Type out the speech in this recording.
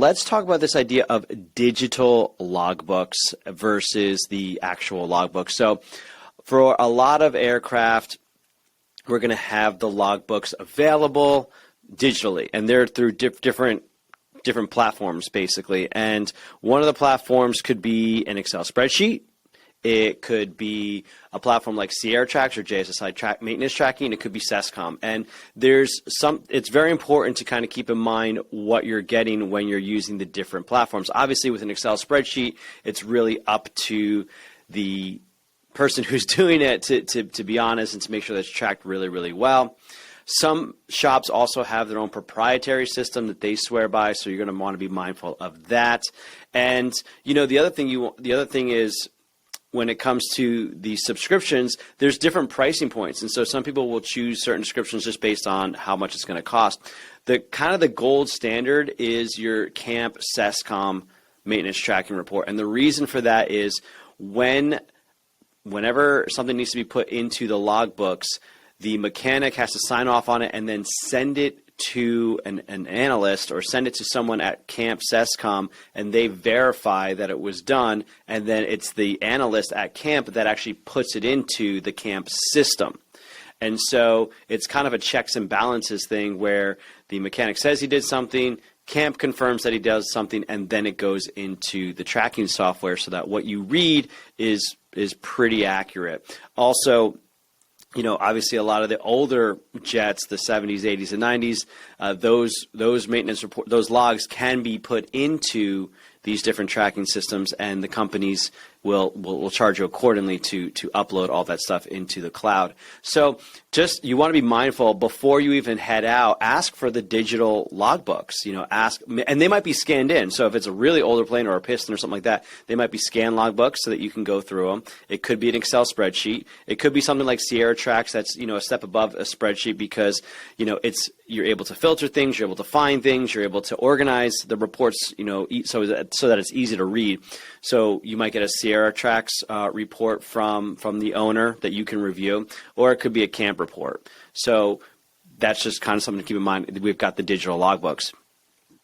let's talk about this idea of digital logbooks versus the actual logbook. So for a lot of aircraft, we're going to have the logbooks available digitally, and they're through different platforms, basically. And one of the platforms could be an Excel spreadsheet. It could be a platform like Sierra Tracks or JSSI maintenance tracking. It could be SESCOM. And it's very important to kind of keep in mind what you're getting when you're using the different platforms. Obviously, with an Excel spreadsheet, it's really up to the person who's doing it to be honest and to make sure that it's tracked really, really well. Some shops also have their own proprietary system that they swear by, so you're going to want to be mindful of that. And the other thing is, when it comes to the subscriptions, there's different pricing points, and so some people will choose certain subscriptions just based on how much it's going to cost. The gold standard is your CAMP SESCOM maintenance tracking report, and the reason for that is whenever something needs to be put into the logbooks, the mechanic has to sign off on it and then send it to an analyst or send it to someone at CAMP SESCOM, and they verify that it was done, and then it's the analyst at CAMP that actually puts it into the CAMP system. And so it's kind of a checks and balances thing where the mechanic says he did something, CAMP confirms that he does something, and then it goes into the tracking software so that what you read is pretty accurate. Also, obviously a lot of the older jets, the 70s, 80s, and 90s, those maintenance report, those logs can be put into these different tracking systems, and the companies will charge you accordingly to upload all that stuff into the cloud. So you want to be mindful before you even head out. Ask for the digital logbooks. And they might be scanned in. So if it's a really older plane or a piston or something like that, they might be scanned logbooks so that you can go through them. It could be an Excel spreadsheet. It could be something like Sierra Tracks that's a step above a spreadsheet because you're able to filter things, you're able to find things, you're able to organize the reports, so that it's easy to read. So you might get a Sierra Tracks report from the owner that you can review, or it could be a CAMP report. So that's just kind of something to keep in mind. We've got the digital logbooks.